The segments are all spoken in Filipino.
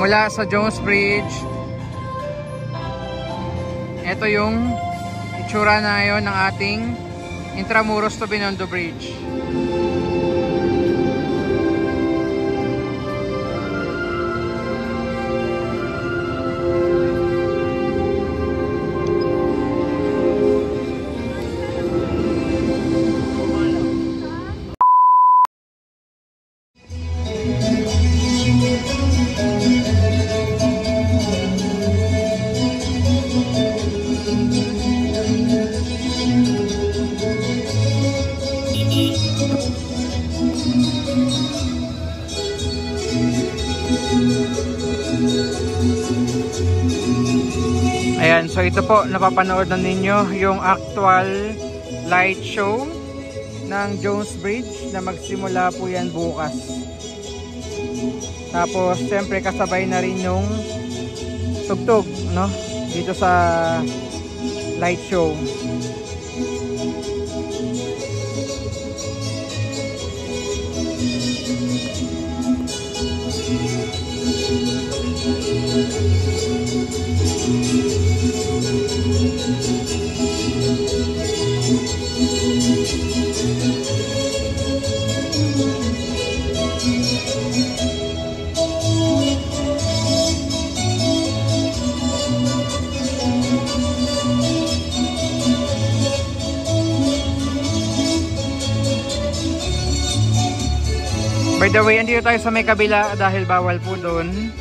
mula sa Jones Bridge. Ito yung itsura na ngayon ng ating Intramuros to Binondo Bridge. Ayan, so ito po, napapanood na ninyo yung actual light show ng Jones Bridge na magsimula po yan bukas. Tapos siyempre kasabay na rin yung tugtog, no? Dito sa light show. By the way, andito tayo sa may kabila dahil bawal po doon.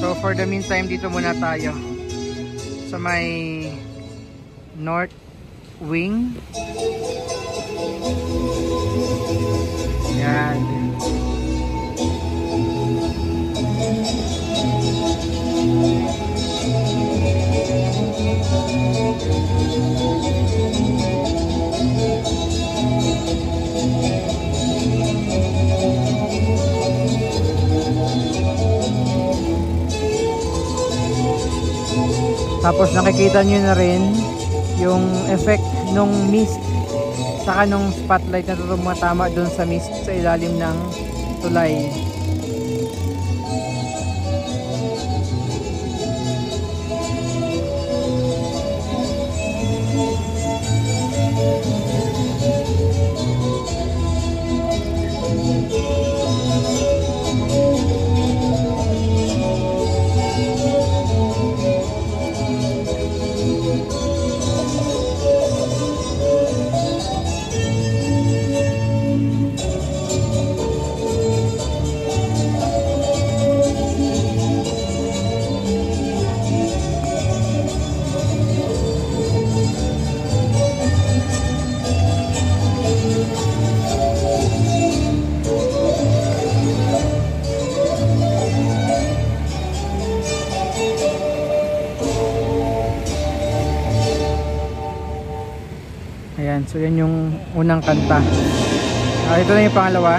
So for the meantime, dito muna tayo sa may north wing. Yan. Tapos nakikita nyo na rin yung effect nung mist saka nung spotlight na tumatama dun sa mist sa ilalim ng tulay. Ayan, so yan yung unang kanta. Ito na yung pangalawa.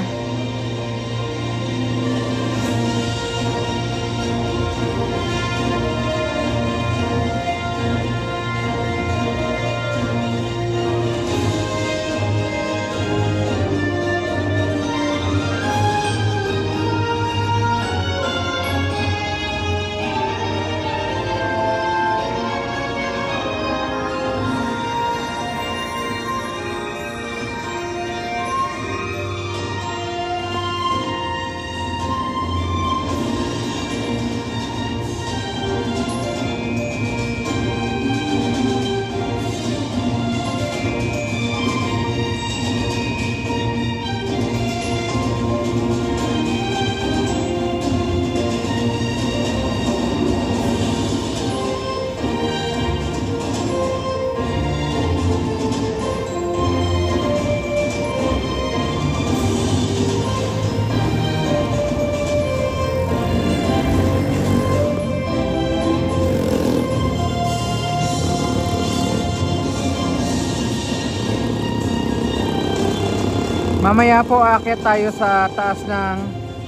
Mamaya po aakyat tayo sa taas ng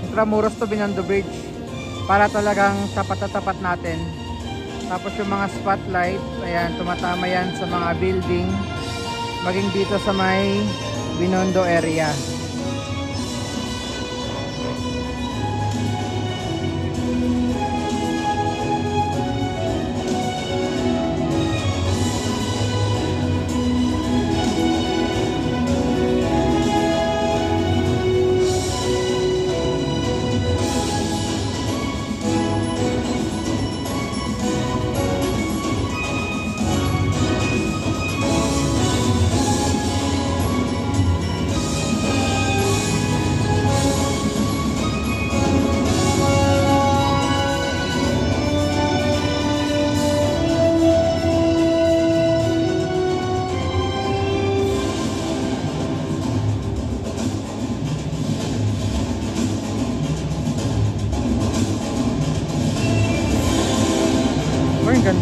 Intramuros to Binondo Bridge para talagang tapat na tapat natin. Tapos yung mga spotlight, ayan, tumatama yan sa mga building, maging dito sa may Binondo area.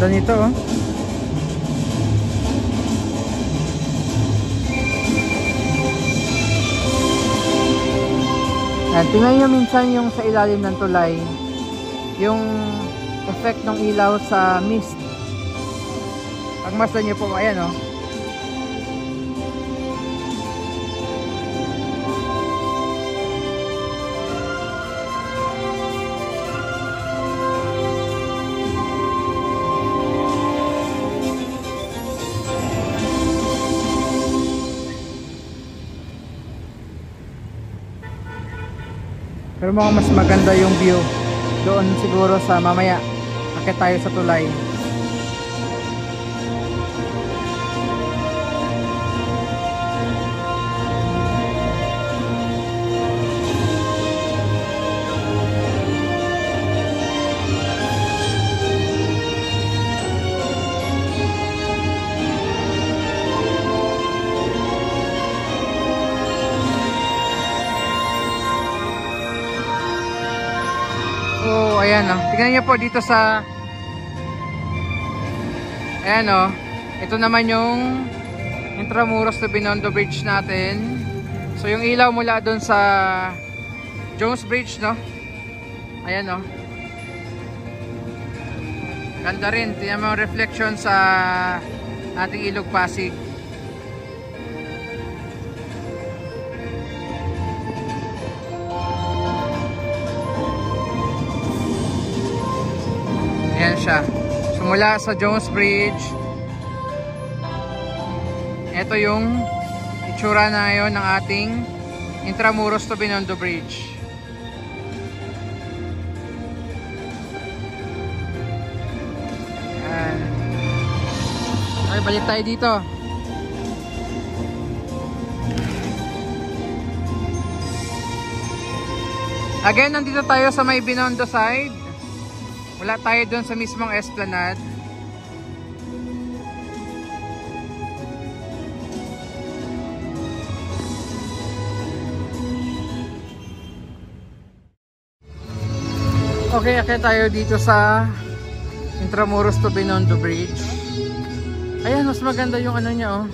Ganda nito oh. At tingnan nyo minsan yung sa ilalim ng tulay, yung effect ng ilaw sa mist. Pagmasdan nyo po, ayan oh. Pero mukhang mas maganda yung view doon siguro sa mamaya akit tayo sa tulay. Oh, ayan oh. Tingnan niyo po dito sa ayan oh. Ito naman yung Intramuros to Binondo Bridge natin. So yung ilaw mula doon sa Jones Bridge, no? Ayan oh. Ganda rin. Tingnan mo yung reflection sa ating Ilog Pasig. Ayan siya. So mula sa Jones Bridge, ito yung itsura na ngayon ng ating Intramuros to Binondo Bridge. Ayan. Okay, balik tayo dito. Again, nandito tayo sa may Binondo side. Wala tayo doon sa mismong Esplanade. Okay, akit tayo dito sa Intramuros to Binondo Bridge. Ayan, mas maganda yung ano niya oh.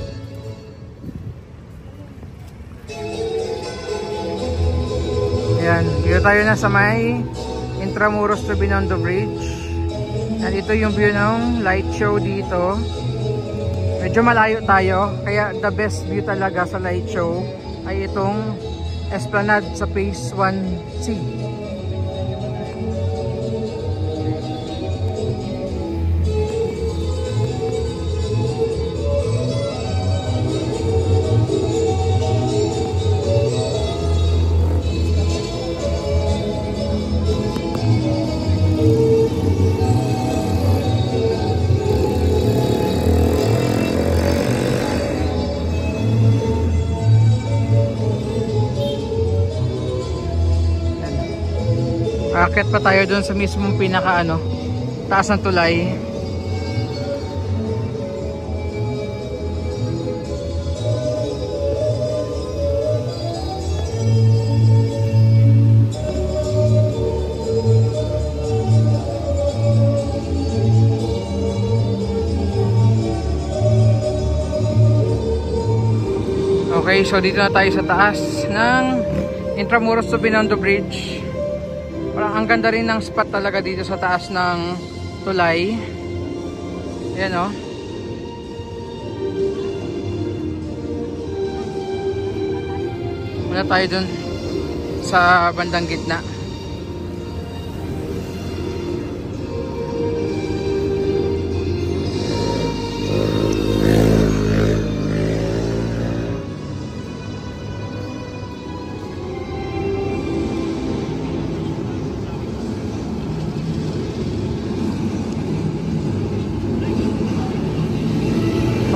Ayan, dito tayo na sa may Intramuros to Binondo Bridge. At ito yung view ng light show dito. Medyo malayo tayo, kaya the best view talaga sa light show ay itong Esplanade sa Phase 1C. Akit pa tayo dun sa mismong pinaka ano, taas ng tulay. Okay, so dito na tayo sa taas ng Intramuros to Binondo Bridge. Parang ang ganda rin ng spot talaga dito sa taas ng tulay. Ayan o. Muna tayo dun sa bandang gitna.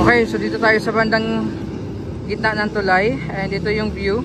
Okay, so dito tayo sa bandang gitna ng tulay and ito yung view.